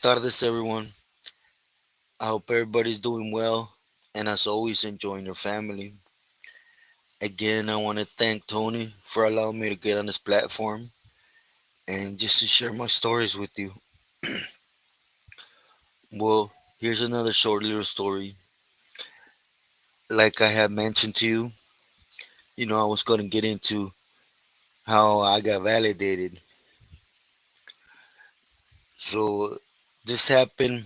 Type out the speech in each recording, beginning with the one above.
tardes, everyone. I hope everybody's doing well and, as always, enjoying their family. Again, I want to thank Tony for allowing me to get on this platform and just to share my stories with you. Well, here's another short little story. Like I had mentioned to you, I was going to get into how I got validated. So, this happened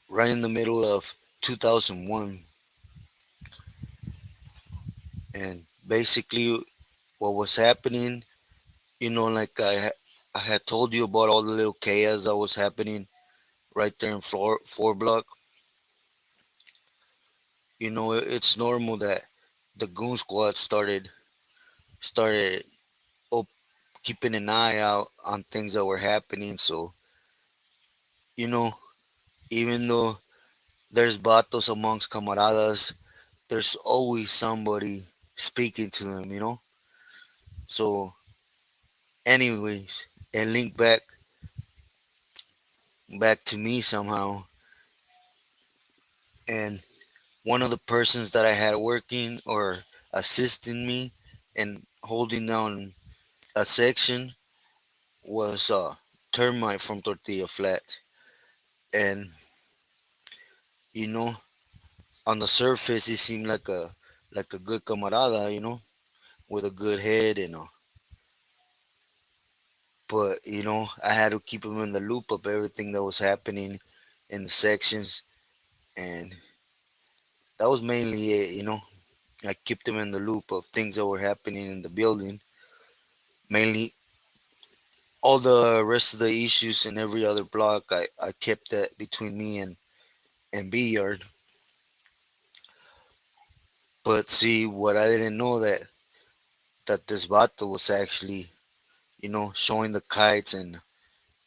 right in the middle of 2001. And basically, what was happening, like I had told you about all the little chaos that was happening right there in four block. It's normal that the goon squad started op- keeping an eye out on things that were happening. So you know, even though there's batos amongst camaradas, there's always somebody speaking to them. So, anyways, and link back to me somehow, and one of the persons that I had working or assisting me and holding down a section was termite from Tortilla Flats. And you know, on the surface, he seemed like a good camarada, with a good head and but I had to keep him in the loop of everything that was happening in the sections, and that was mainly it. I kept him in the loop of things that were happening in the building, mainly all the rest of the issues in every other block. I kept that between me and B Yard. But see, what I didn't know that this vato was actually, showing the kites and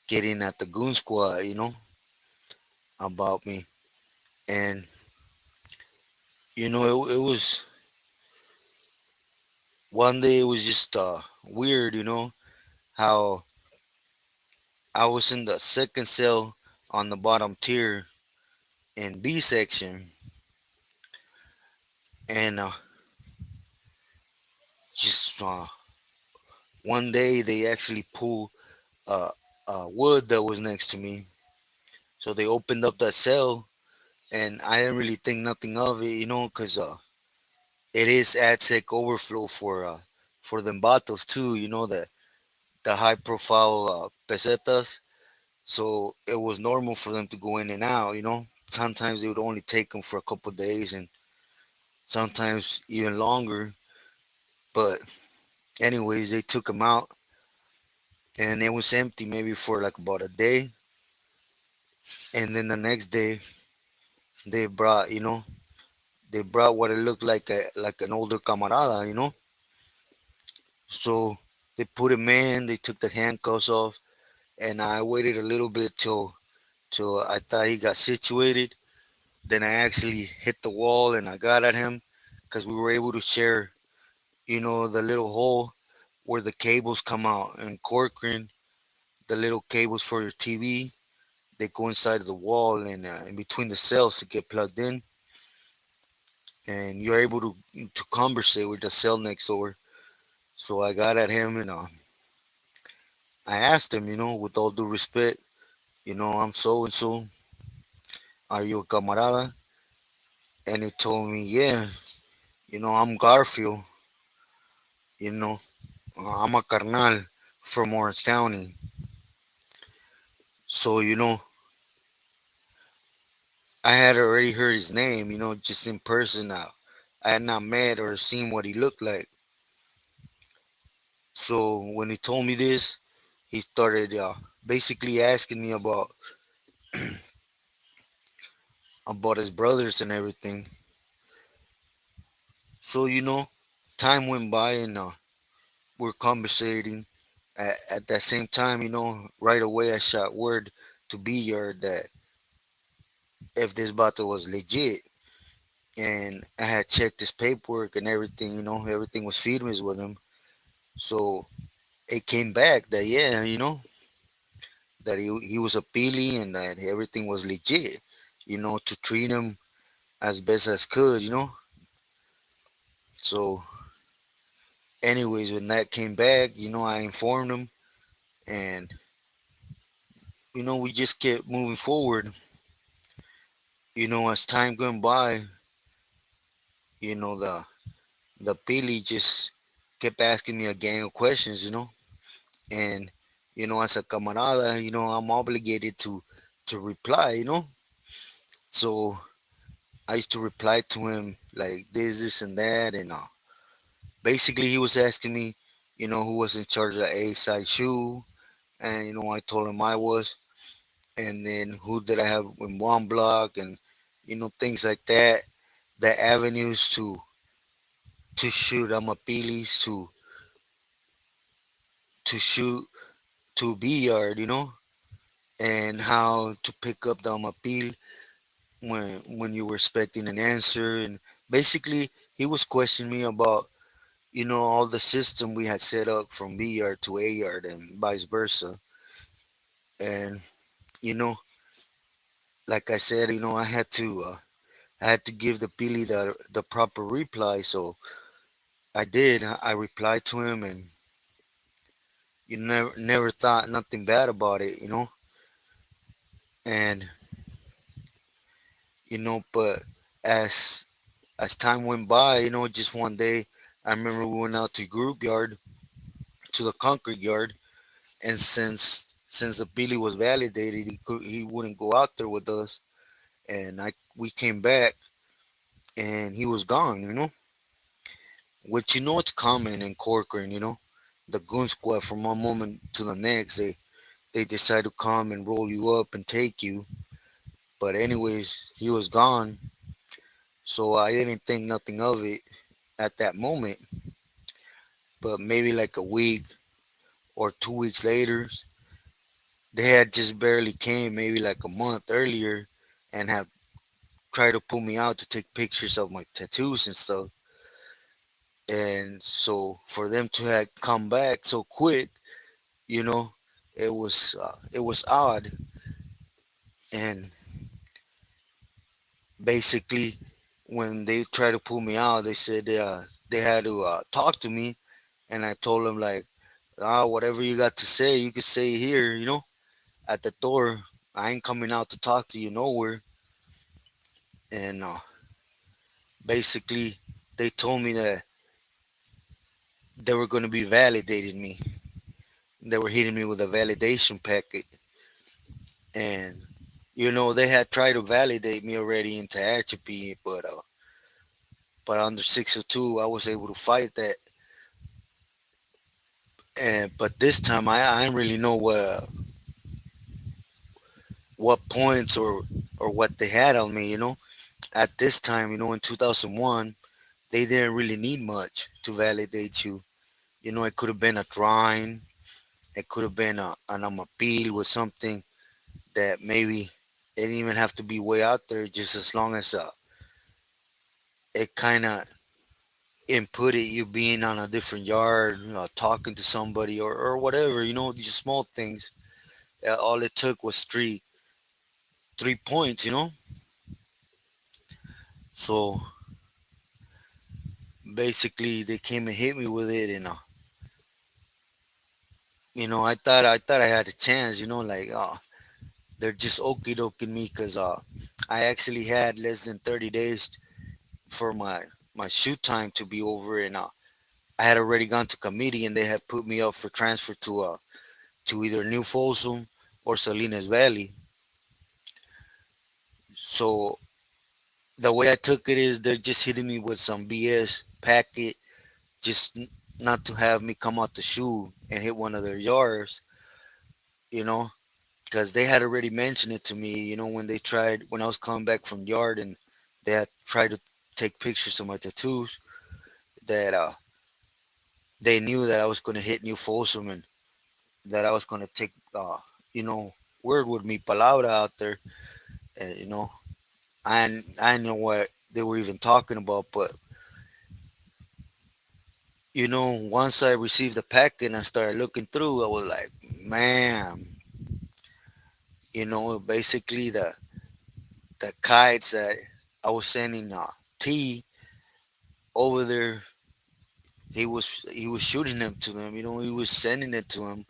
getting at the goon squad, about me. And, it was one day it was just weird, how I was in the second cell on the bottom tier in B section. And just one day they actually pulled uh, wood that was next to me. So they opened up that cell, and I didn't really think nothing of it, because it is AdSec overflow for them battles too, the high profile pesetas. So it was normal for them to go in and out, Sometimes they would only take them for a couple of days, and sometimes even longer. But anyways, they took them out, and it was empty maybe for like about a day. And then the next day, they brought, they brought what it looked like an older camarada, So they put him in, they took the handcuffs off, and I waited a little bit till I thought he got situated. Then I actually hit the wall and I got at him because we were able to share, the little hole where the cables come out. And Corcoran, the little cables for your TV, they go inside of the wall and in between the cells to get plugged in, and you're able to conversate with the cell next door. So I got at him and I asked him, with all due respect, I'm so and so. Are you a camarada? And he told me, yeah, I'm Garfield. You know, I'm a carnal from Orange County. So, I had already heard his name, just in person now. I had not met or seen what he looked like. So when he told me this, he started basically asking me about his brothers and everything. So, time went by and we're conversating. At that same time, right away I shot word to B Yard that if this battle was legit, and I had checked his paperwork and everything, everything was firmes with him. So it came back that, yeah, that he was a Pili and that everything was legit, to treat him as best as could, So, anyways, when that came back, I informed him, and we just kept moving forward. As time went by, the Pili just kept asking me a gang of questions, and as a camarada, I'm obligated to reply, So I used to reply to him like this, and that, and basically he was asking me, who was in charge of the A side shoe, and I told him I was, and then who did I have in one block, and things like that, the avenues to shoot amapilis, to shoot to B yard, and how to pick up the amapil when you were expecting an answer, and basically he was questioning me about all the system we had set up from B yard to A yard and vice versa. And you know, like I said, I had to give the Pili the proper reply. So I did. I replied to him, and you never thought nothing bad about it, And but as as time went by, just one day, I remember we went out to group yard, to the concrete yard, and since the Pili was validated, he wouldn't go out there with us, and we came back, and he was gone, which it's common in Corcoran, the goon squad from one moment to the next, they decide to come and roll you up and take you. But anyways, he was gone, so I didn't think nothing of it at that moment. But maybe like a week or 2 weeks later, they had just barely came, maybe like a month earlier, and have tried to pull me out to take pictures of my tattoos and stuff. And so for them to have come back so quick, you know, it was odd. And basically, when they tried to pull me out, they said they had to talk to me, and I told them like, whatever you got to say, you could say here, at the door. I ain't coming out to talk to you nowhere. And basically, they told me that they were going to be validating me. They were hitting me with a validation packet, and they had tried to validate me already into atrophy, but under 602, I was able to fight that. And but this time, I didn't really know what points or what they had on me. At this time, in 2001, they didn't really need much to validate you. It could have been a drawing, it could have been an appeal with something that maybe it didn't even have to be way out there, just as long as it kind of inputted you being on a different yard, talking to somebody or whatever, just small things. All it took was three points, So basically, they came and hit me with it, and I thought I had a chance, like they're just okie doking me because I actually had less than 30 days for my shoot time to be over, and I had already gone to committee, and they had put me up for transfer to either New Folsom or Salinas Valley. So the way I took it is they're just hitting me with some BS packet, just not to have me come out the shoe and hit one of their yards, you know, because they had already mentioned it to me, when I was coming back from yard, and they had tried to take pictures of my tattoos, that they knew that I was going to hit New Folsom, and that I was going to take, you know, word with me, palabra out there, and I didn't know what they were even talking about, but once I received the packet and I started looking through, I was like, man, Basically the kites that I was sending T over there, he was shooting them to them. He was sending it to him.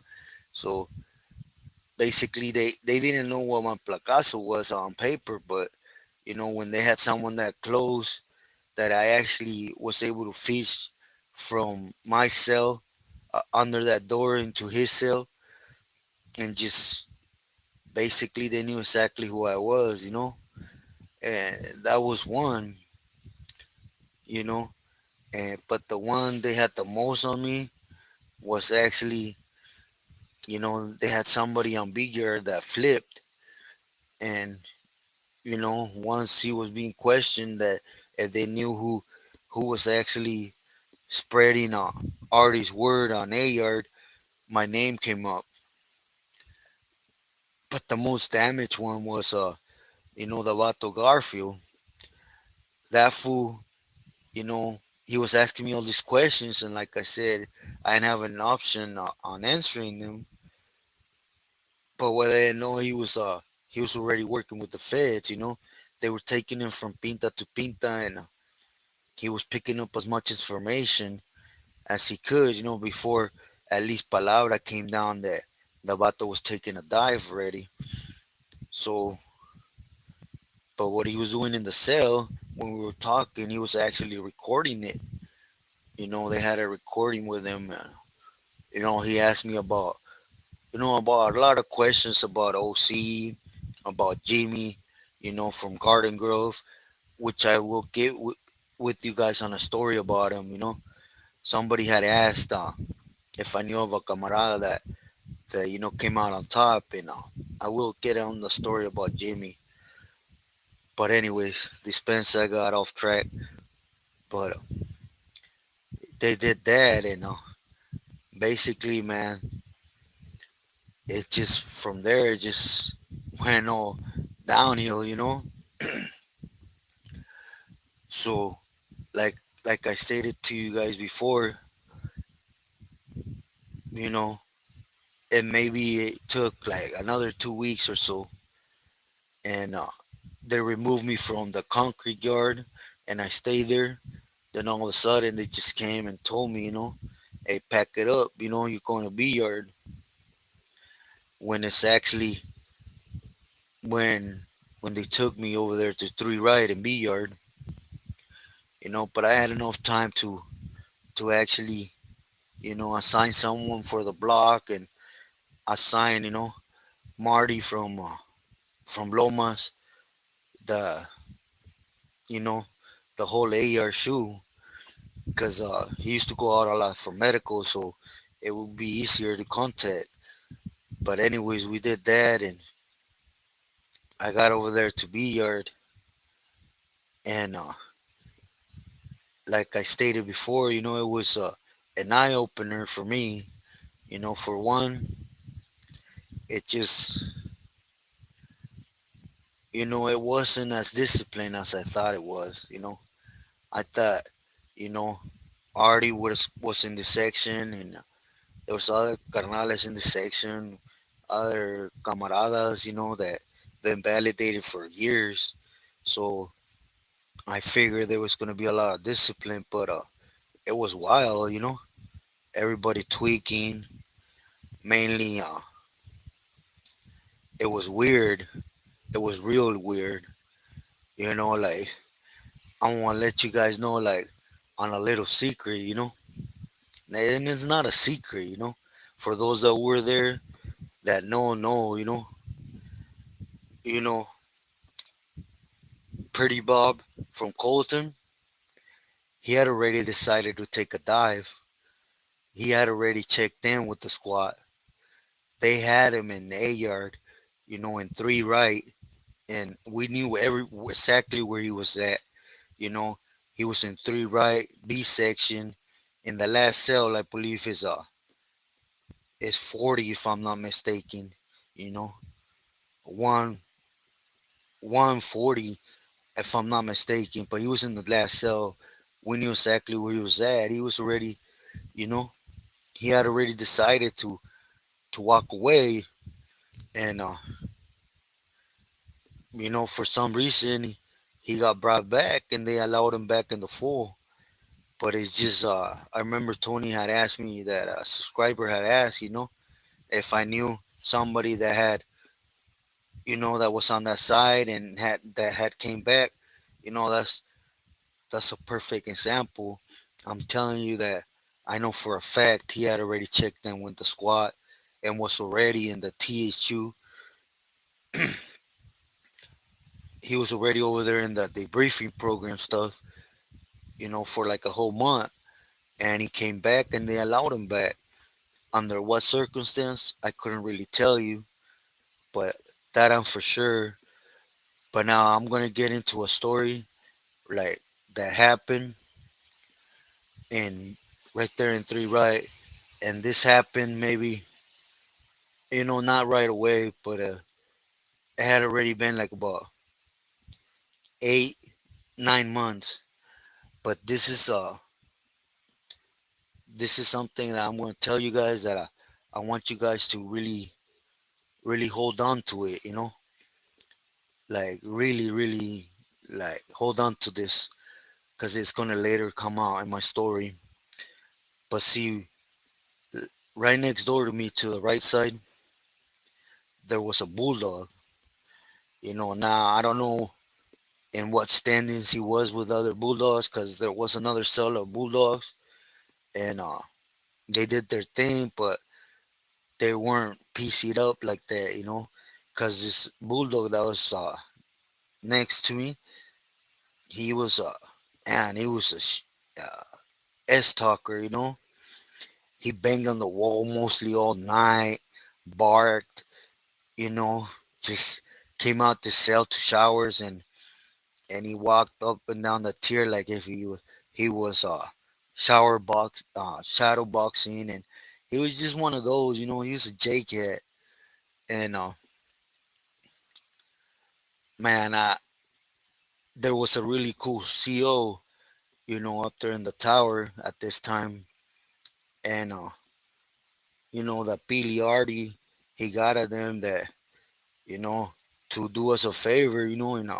So basically, they didn't know what my placazo was on paper, but when they had someone that close that I actually was able to fish from my cell under that door into his cell, and just basically they knew exactly who I was. And that was one, you know, and but the one they had the most on me was actually, they had somebody on bigger that flipped, and once he was being questioned that if they knew who was actually spreading artist word on A Yard, my name came up. But the most damaged one was the Vato Garfield. That fool, he was asking me all these questions, and like I said, I didn't have an option on answering them. But what I didn't know, he was already working with the feds. They were taking him from pinta to pinta, and he was picking up as much information as he could, before at least palabra came down that the vato was taking a dive already. So, but what he was doing in the cell when we were talking, he was actually recording it. They had a recording with him. He asked me about a lot of questions about OC, about Jimmy, from Garden Grove, which I will get with you guys on a story about him. Somebody had asked if I knew of a camarada that came out on top, and I will get on the story about Jimmy. But anyways, Dispensa got off track, but they did that, and basically, man, it's just from there, it just went all downhill. So, like like I stated to you guys before, you know, and maybe it took like another 2 weeks or so, and they removed me from the concrete yard, and I stayed there. Then all of a sudden, they just came and told me, hey, pack it up, you're going to B yard. When it's actually when when they took me over there to 3 right and B yard, but I had enough time to actually, assign someone for the block, and assign, Marty from Lomas, the you know the whole AR shoe, because he used to go out a lot for medical, so it would be easier to contact. But anyways, we did that, and I got over there to B yard, and like I stated before, it was an eye opener for me. For one, it just, it wasn't as disciplined as I thought it was. I thought, you know, Artie was in the section, and there was other carnales in the section, other camaradas, that been validated for years. So I figured there was gonna be a lot of discipline, but it was wild. Everybody tweaking. Mainly, it was weird. It was real weird. Like, I want to let you guys know, like, on a little secret. And it's not a secret. For those that were there that know, you know, Pretty Bob from Colton, he had already decided to take a dive. He had already checked in with the squad. They had him in the A yard, in 3 right, and we knew exactly where he was at. You know, he was in 3 right, B section. In the last cell, I believe is 40, if I'm not mistaken. You know, one 140, if I'm not mistaken. But he was in the last cell. We knew exactly where he was at. He was already, you know, he had already decided to walk away, and For some reason, he got brought back and they allowed him back in the fold. But it's just, I remember Tony had asked me that a subscriber had asked, if I knew somebody that had, that was on that side and had came back. That's a perfect example. I'm telling you that I know for a fact he had already checked in with the squad and was already in the THU. He was already over there in the debriefing program stuff, for like a whole month. And he came back and they allowed him back. Under what circumstance, I couldn't really tell you, but that I'm for sure. But now I'm gonna get into a story like that happened in right there in Three Right, and this happened maybe not right away, but it had already been like about 8, 9 months. But this is something that I'm gonna tell you guys that I want you guys to really really hold on to it, like really really like hold on to this because it's gonna later come out in my story. But see, right next door to me to the right side, there was a bulldog. Now I don't know in what standings he was with other bulldogs because there was another cell of bulldogs and they did their thing, but they weren't PC'd up like that, because this bulldog that was next to me, he was and he was S talker, He banged on the wall mostly all night, barked, you know, just came out the cell to showers and he walked up and down the tier like if he was shadow boxing, and he was just one of those, he was a J cat. And man, there was a really cool CO, up there in the tower at this time. And that Biliardi, he got at them that, you know, to do us a favor, and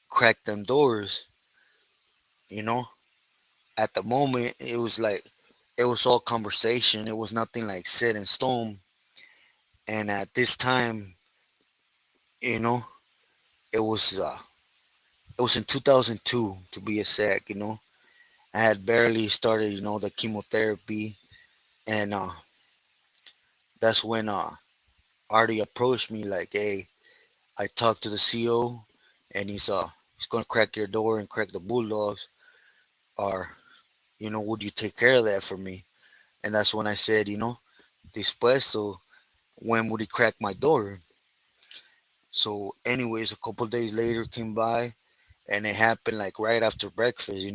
crack them doors, you know. At the moment, it was like, it was all conversation. It was nothing like set in stone. And at this time, you know, it was uh, it was in 2002 to be exact. I had barely started, the chemotherapy, and that's when Artie approached me like, "Hey, I talked to the CO, and he's gonna crack your door and crack the bulldogs, or would you take care of that for me?" And that's when I said, dispuesto, when would he crack my door? So, anyways, a couple days later came by, and it happened like right after breakfast.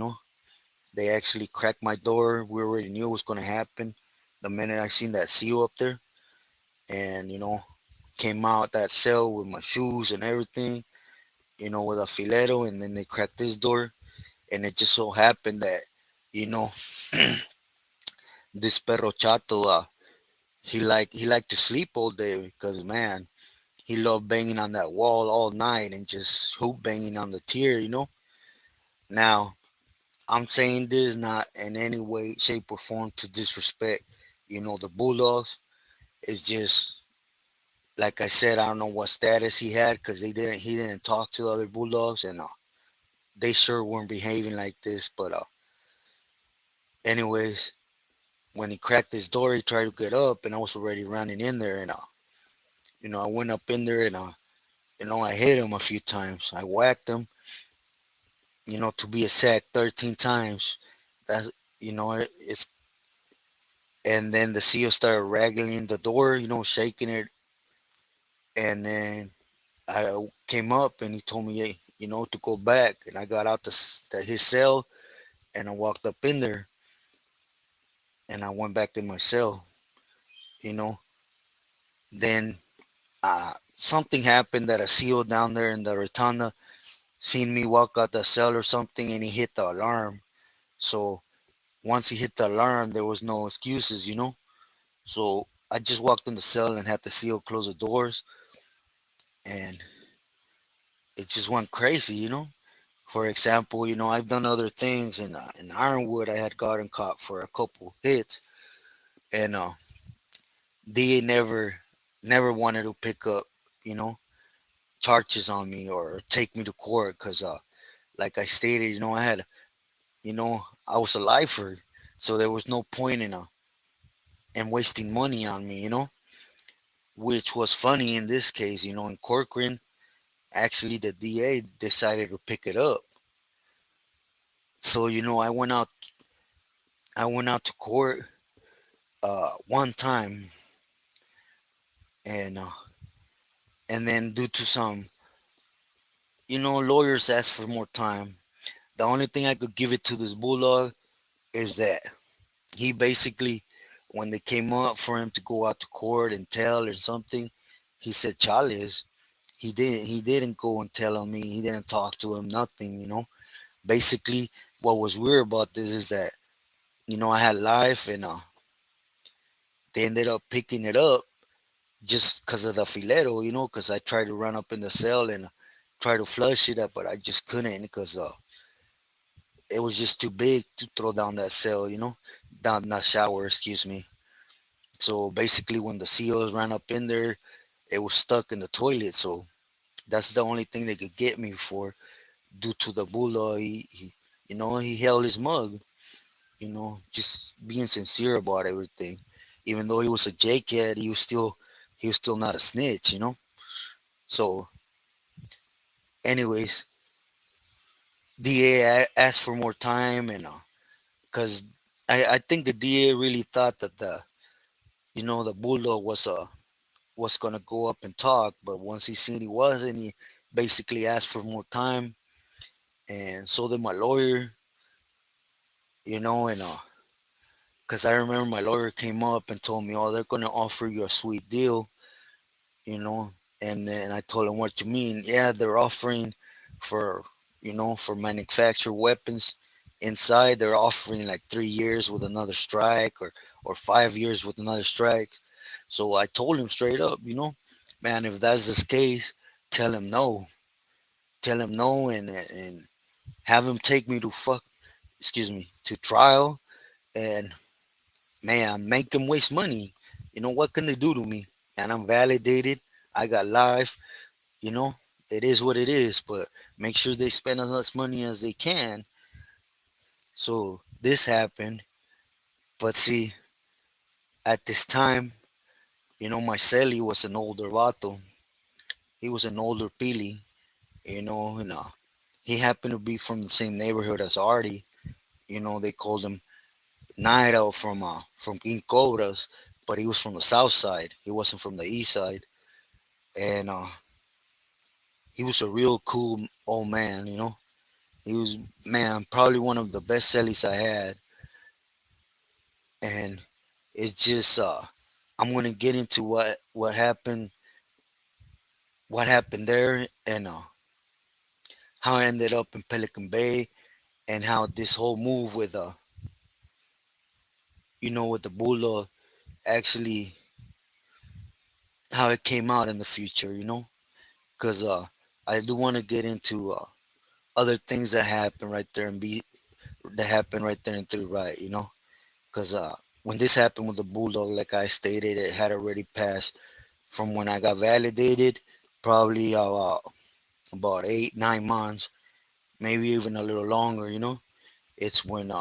They actually cracked my door. We already knew it was gonna happen the minute I seen that seal up there, and came out that cell with my shoes and everything, with a fileto, and then they cracked this door, and it just so happened that, you know, this perro chato, he liked to sleep all day because man, he loved banging on that wall all night and just hoop banging on the tier. Now, I'm saying this not in any way, shape, or form to disrespect, the Bulldogs. It's just like I said, I don't know what status he had because he didn't talk to the other Bulldogs, and they sure weren't behaving like this. But anyways, when he cracked his door, he tried to get up, and I was already running in there, and I went up in there, and I hit him a few times. I whacked him, to be exact, 13 times. That it's and then the seal started rattling the door, shaking it, and then I came up, and he told me, hey, to go back, and I got out his cell, and I walked up in there, and I went back in my cell, you know. Then something happened that a seal down there in the rotunda seen me walk out the cell or something, and he hit the alarm. So once he hit the alarm, there was no excuses. So I just walked in the cell and had the seal close the doors, and it just went crazy, For example, I've done other things in Ironwood. I had gotten caught for a couple hits, and they never wanted to pick up, you know, charges on me or take me to court because, like I stated, I was a lifer, so there was no point in wasting money on me, which was funny in this case, in Corcoran. Actually, the DA decided to pick it up. So, I went out to court one time, and then due to some, lawyers asked for more time. The only thing I could give it to this bulldog is that he basically, when they came up for him to go out to court and tell or something, he said, "Charles." He didn't go and tell on me. He didn't talk to him. Nothing. Basically, what was weird about this is that I had life, and they ended up picking it up just because of the filero. Because I tried to run up in the cell and try to flush it up, but I just couldn't because it was just too big to throw down that cell. Down that shower. Excuse me. So basically, when the COs ran up in there, it was stuck in the toilet. So that's the only thing they could get me for, due to the bulldog. He held his mug. Just being sincere about everything. Even though he was a jakehead, he was still not a snitch. So, anyways, DA asked for more time, and because I think the DA really thought that the bulldog was gonna go up and talk, but once he seen he wasn't, he basically asked for more time, and so did my lawyer. And because I remember my lawyer came up and told me, "Oh, they're gonna offer you a sweet deal," you know. And then I told him, "What you mean?" "Yeah, they're offering for for manufactured weapons inside. They're offering like 3 years with another strike, or 5 years with another strike." So I told him straight up, man, if that's the case, tell him no. Tell him no, and have him take me to excuse me, to trial, and man, make them waste money. What can they do to me? And I'm validated. I got life. You know, it is what it is. But make sure they spend as much money as they can. So this happened. But see, at this time, my celly was an older vato. He was an older pili. And he happened to be from the same neighborhood as Artie. They called him Nairo from King Cobras, but he was from the south side. He wasn't from the east side. And he was a real cool old man. He was, man, probably one of the best cellies I had. And it's just I'm gonna get into what happened there, and how I ended up in Pelican Bay, and how this whole move with the bulldog, actually, how it came out in the future. Because I do want to get into other things that happen right there, that happen right there and through, right. Because when this happened with the bulldog, like I stated, it had already passed from when I got validated, probably about 8, 9 months, maybe even a little longer. It's when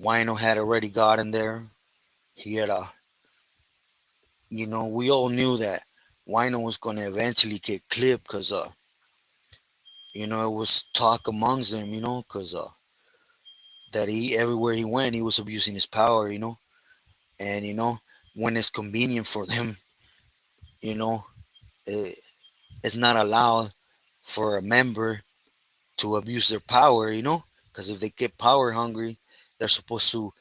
Wino had already gotten there. He had we all knew that Wino was going to eventually get clipped, because it was talk amongst them, because that he, everywhere he went, he was abusing his power. And when it's convenient for them, you know it, it's not allowed for a member to abuse their power. Because if they get power hungry, they're supposed to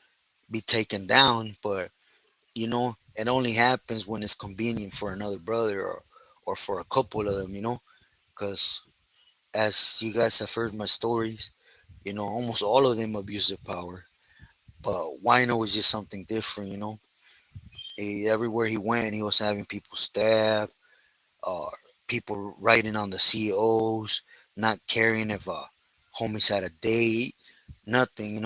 be taken down. But it only happens when it's convenient for another brother, or for a couple of them. Because as you guys have heard my stories, almost all of them abuse their power. But Wino was just something different. Everywhere he went, he was having people stabbed, uh, people writing on the COs, not caring if homies had a date, nothing,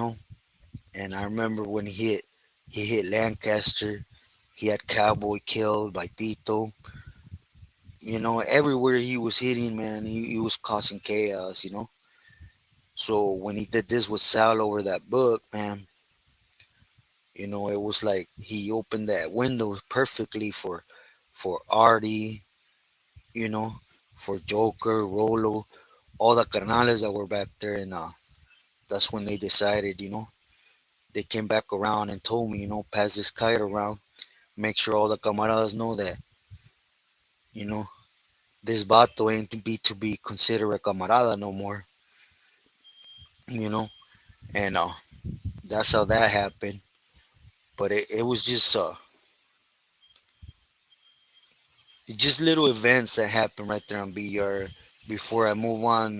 And I remember when he hit Lancaster, he had Cowboy killed by Tito. Everywhere he was hitting, man, he was causing chaos. So when he did this with Sal over that book, man, it was like he opened that window perfectly for Artie, you know, for Joker, Rolo, all the carnales that were back there, and that's when they decided, they came back around and told me, pass this kite around, make sure all the camaradas know that, you know, this vato ain't to be considered a camarada no more, you know, and that's how that happened. But it was just little events that happened right there on BR before I move on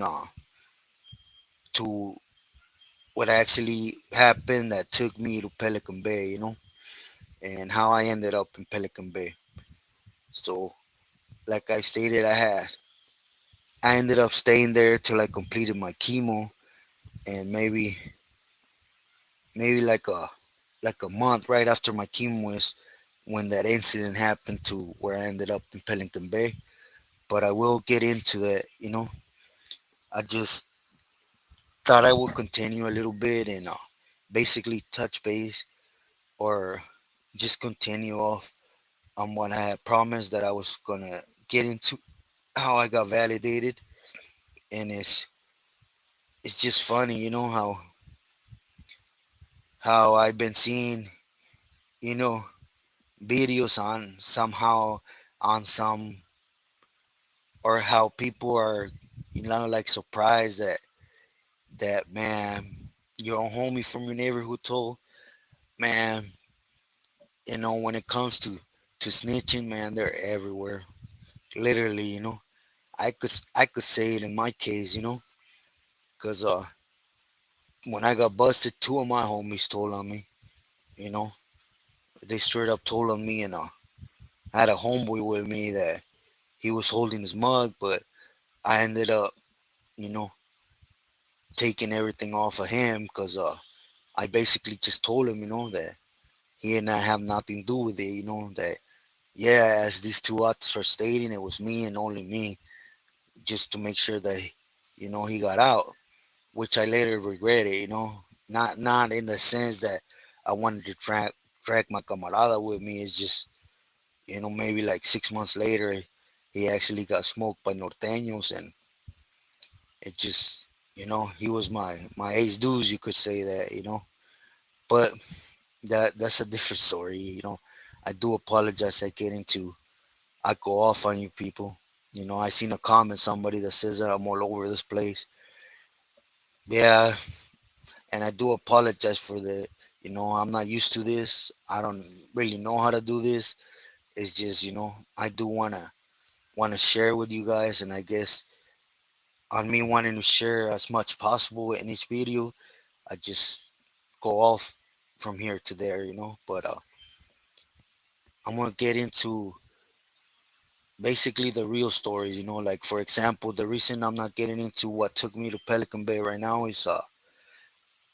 to what actually happened that took me to Pelican Bay, and how I ended up in Pelican Bay. So, like I stated, I ended up staying there till I completed my chemo, and maybe like a month right after my chemo is when that incident happened to where I ended up in Pelican Bay. But I will get into that. I just thought I would continue a little bit and basically touch base or just continue off on what I had promised that I was gonna get into how I got validated. And it's just funny, how I've been seeing, you know, videos on somehow on some, or how people are, like surprised that man, your own homie from your neighborhood told, man, when it comes to snitching, man, they're everywhere. Literally, I could say it in my case, because when I got busted, two of my homies told on me, you know, they straight up told on me, and I had a homeboy with me that he was holding his mug, but I ended up, you know, taking everything off of him because I basically just told him, that he did not have nothing to do with it, that yeah, as these two authors are stating, it was me and only me, just to make sure that he got out, which I later regretted, not in the sense that I wanted to drag my camarada with me. It's just maybe like 6 months later, he actually got smoked by norteños, and it just he was my ace dudes, you could say that, but that's a different story. I do apologize. I go off on you people. I seen a comment, somebody that says that I'm all over this place. Yeah, and I do apologize for the. I'm not used to this. I don't really know how to do this. It's just I do wanna share with you guys, and I guess on me wanting to share as much possible in each video, I just go off from here to there, But I'm gonna get into basically the real stories, like for example, the reason I'm not getting into what took me to Pelican Bay right now is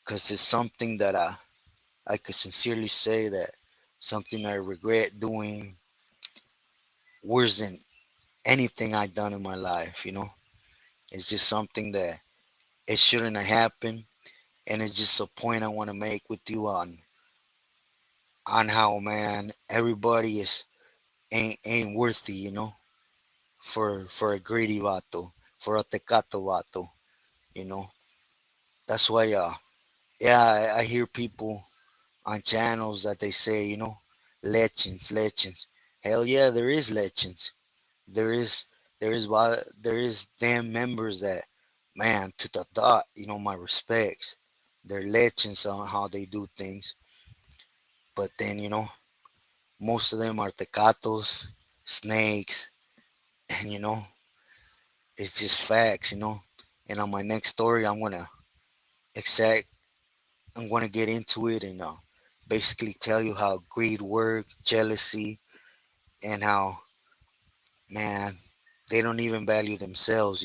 because it's something that I could sincerely say that something I regret doing worse than anything I've done in my life. It's just something that it shouldn't have happened, and it's just a point I want to make with you on how, man, everybody is ain't worthy, for a greedy vato, for a tecato vato, you know. That's why yeah, I hear people on channels that they say, legends. Hell yeah, there is legends. There is there is damn members that, man, to the dot, my respects. They're legends on how they do things. But then, most of them are tecatos, snakes, and it's just facts, And on my next story, exact I'm gonna get into it and basically tell you how greed works, jealousy, and how, man, they don't even value themselves,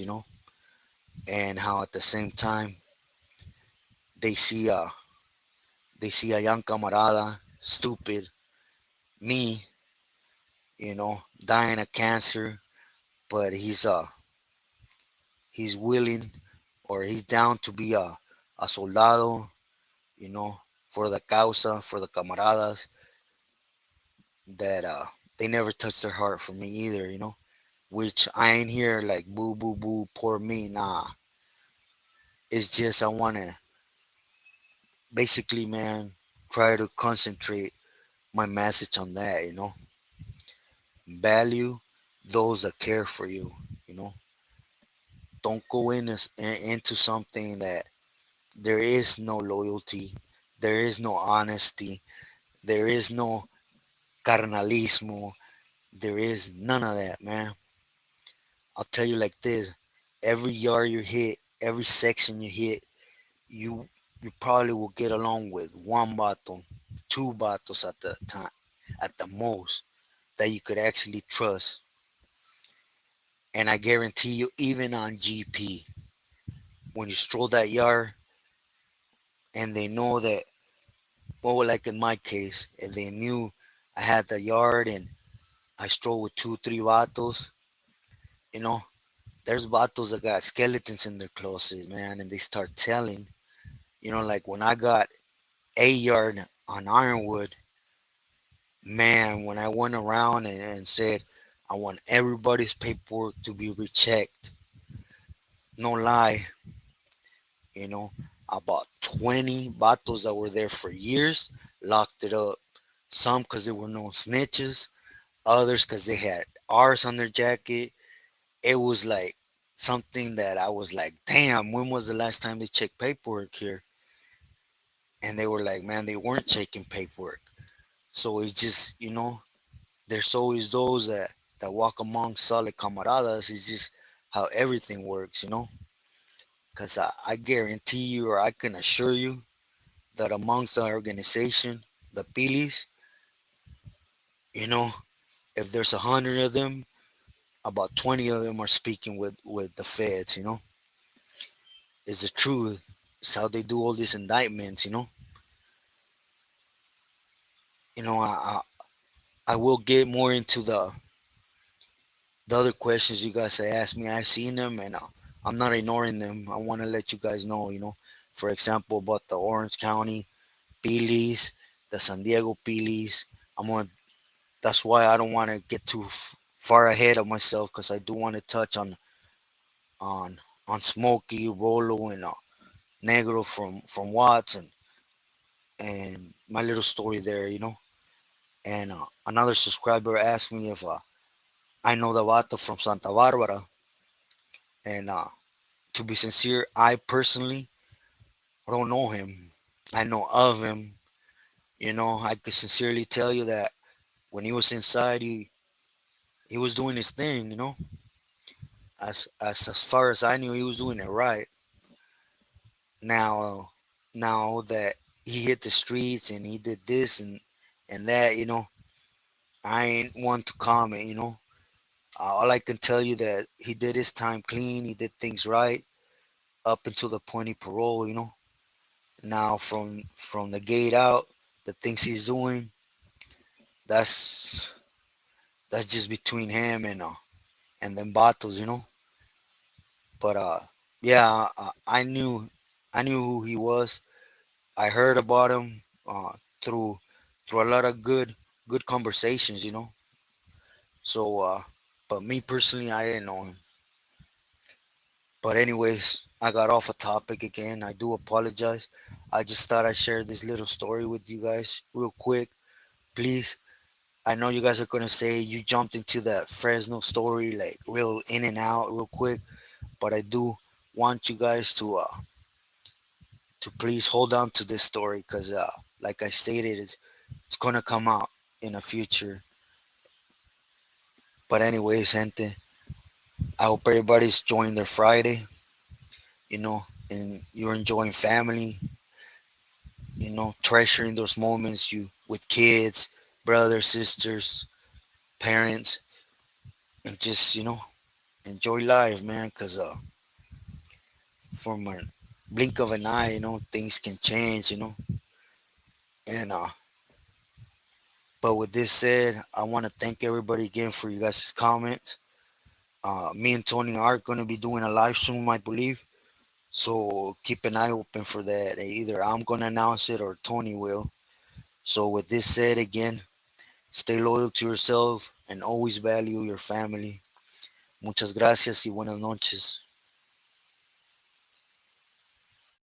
and how at the same time they see a they see a young camarada, stupid, me, dying of cancer, but he's willing, or he's down to be a soldado, you know, for the causa, for the camaradas, that they never touch their heart for me either, which I ain't here like boo boo boo poor me. Nah, it's just I want to basically, man, try to concentrate my message on that, value those that care for you, you know don't go into something that there is no loyalty, there is no honesty, there is no carnalismo, there is none of that, man. I'll tell you like this: every yard you hit, every section you hit, you you probably will get along with one vato, two vatos at the time, at the most, that you could actually trust. And I guarantee you, even on GP, when you stroll that yard and they know that, well, like in my case, if they knew I had the yard and I stroll with two, three vatos, you know, there's vatos that got skeletons in their closet, man, and they start telling, like when I got a yard on Ironwood, man, when I went around and said, I want everybody's paperwork to be rechecked, no lie, you know, about 20 vatos that were there for years locked it up. Some because there were no snitches, others because they had R's on their jacket. It was like something that I was like, damn, when was the last time they checked paperwork here? And they were like, man, they weren't checking paperwork. So it's just, there's always those that walk among solid camaradas. It's just how everything works, Because I guarantee you, or I can assure you, that amongst our organization, the Pilis, you know, if there's 100 of them, about 20 of them are speaking with the feds, It's the truth. It's how they do all these indictments, I will get more into the other questions you guys have asked me. I've seen them, and I'm not ignoring them. I want to let you guys know, for example, about the Orange County Pilis, the San Diego Pilis. I'm gonna. That's why I don't want to get too far ahead of myself, because I do want to touch on on Smokey, Rolo, and Negro from Watts, and my little story there, And another subscriber asked me if I know the Vato from Santa Barbara, and to be sincere, I personally don't know him. I know of him. I could sincerely tell you that when he was inside, he was doing his thing. As far as I knew, he was doing it right. Now, now that he hit the streets and he did this and that, I ain't one to comment. All I can tell you that he did his time clean. He did things right up until the point he parole. Now from the gate out, the things he's doing, that's that's just between him and them bottles. But yeah, I knew who he was. I heard about him through through a lot of good conversations. So, but me personally, I didn't know him. But anyways, I got off a topic again. I do apologize. I just thought I'd share this little story with you guys real quick. Please, I know you guys are gonna say you jumped into that Fresno story like real in and out real quick, but I do want you guys to please hold on to this story, because like I stated, it's gonna come out in the future. But anyways, gente, I hope everybody's enjoying their Friday, and you're enjoying family, treasuring those moments you with kids, brothers, sisters, parents, and just enjoy life, man, because from a blink of an eye, things can change, and but with this said, I want to thank everybody again for you guys' comments. Me and Tony are going to be doing a live soon, I believe. So keep an eye open for that. Either I'm going to announce it or Tony will. So with this said, again, stay loyal to yourself and always value your family. Muchas gracias y buenas noches.